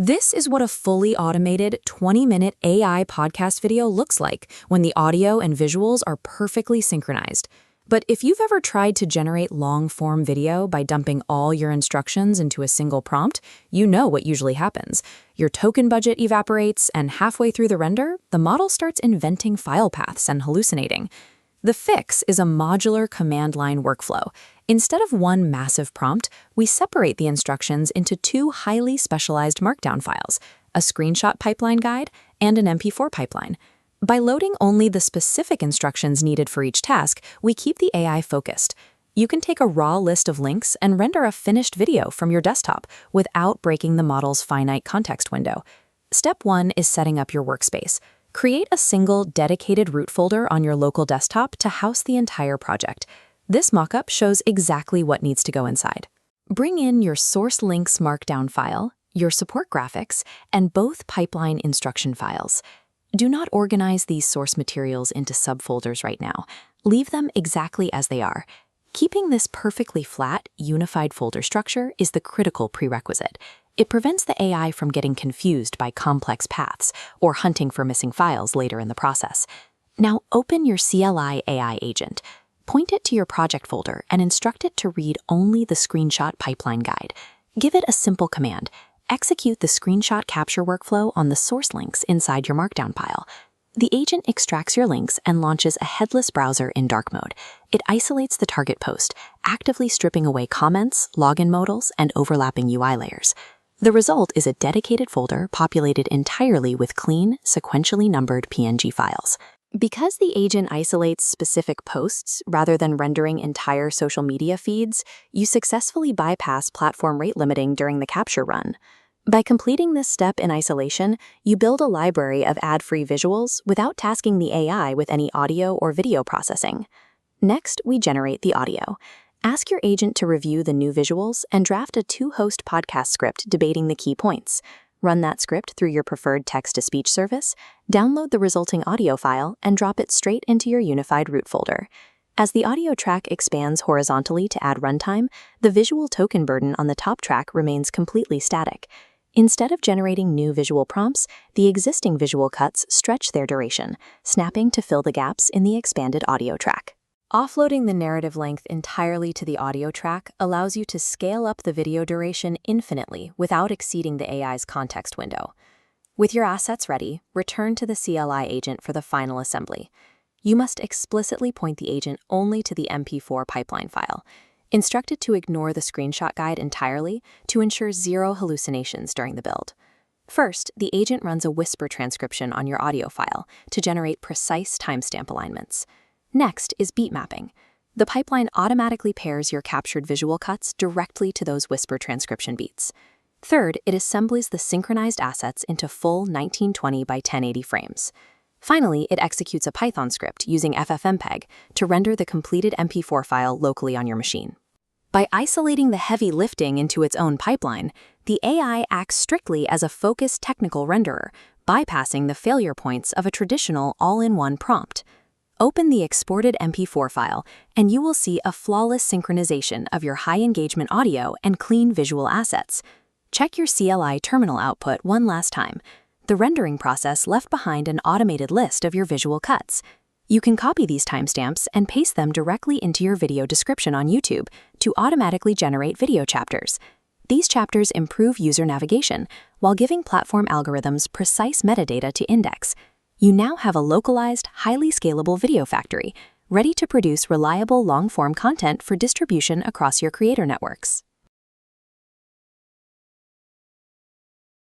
This is what a fully automated 20-minute AI podcast video looks like when the audio and visuals are perfectly synchronized. But if you've ever tried to generate long-form video by dumping all your instructions into a single prompt, you know what usually happens. Your token budget evaporates, and halfway through the render, the model starts inventing file paths and hallucinating. The fix is a modular command line workflow. Instead of one massive prompt, we separate the instructions into two highly specialized Markdown files, a screenshot pipeline guide and an MP4 pipeline. By loading only the specific instructions needed for each task, we keep the AI focused. You can take a raw list of links and render a finished video from your desktop without breaking the model's finite context window. Step 1 is setting up your workspace. Create a single dedicated root folder on your local desktop to house the entire project. This mockup shows exactly what needs to go inside. Bring in your source links Markdown file, your support graphics, and both pipeline instruction files. Do not organize these source materials into subfolders right now. Leave them exactly as they are. Keeping this perfectly flat, unified folder structure is the critical prerequisite. It prevents the AI from getting confused by complex paths or hunting for missing files later in the process. Now open your CLI AI agent. Point it to your project folder and instruct it to read only the screenshot pipeline guide. Give it a simple command. Execute the screenshot capture workflow on the source links inside your Markdown file. The agent extracts your links and launches a headless browser in dark mode. It isolates the target post, actively stripping away comments, login modals, and overlapping UI layers. The result is a dedicated folder populated entirely with clean, sequentially numbered PNG files. Because the agent isolates specific posts rather than rendering entire social media feeds, you successfully bypass platform rate limiting during the capture run. By completing this step in isolation, you build a library of ad-free visuals without tasking the AI with any audio or video processing. Next, we generate the audio. Ask your agent to review the new visuals and draft a 2-host podcast script debating the key points. Run that script through your preferred text-to-speech service, download the resulting audio file, and drop it straight into your unified root folder. As the audio track expands horizontally to add runtime, the visual token burden on the top track remains completely static. Instead of generating new visual prompts, the existing visual cuts stretch their duration, snapping to fill the gaps in the expanded audio track. Offloading the narrative length entirely to the audio track allows you to scale up the video duration infinitely without exceeding the AI's context window. With your assets ready, return to the CLI agent for the final assembly. You must explicitly point the agent only to the MP4 pipeline file. Instruct it to ignore the screenshot guide entirely to ensure zero hallucinations during the build. First, the agent runs a whisper transcription on your audio file to generate precise timestamp alignments. Next is beat mapping. The pipeline automatically pairs your captured visual cuts directly to those whisper transcription beats. Third, it assembles the synchronized assets into full 1920 by 1080 frames. Finally, it executes a Python script using FFmpeg to render the completed MP4 file locally on your machine. By isolating the heavy lifting into its own pipeline, the AI acts strictly as a focused technical renderer, bypassing the failure points of a traditional all-in-one prompt. Open the exported MP4 file, and you will see a flawless synchronization of your high-engagement audio and clean visual assets. Check your CLI terminal output one last time. The rendering process left behind an automated list of your visual cuts. You can copy these timestamps and paste them directly into your video description on YouTube to automatically generate video chapters. These chapters improve user navigation while giving platform algorithms precise metadata to index. You now have a localized, highly scalable video factory, ready to produce reliable long-form content for distribution across your creator networks.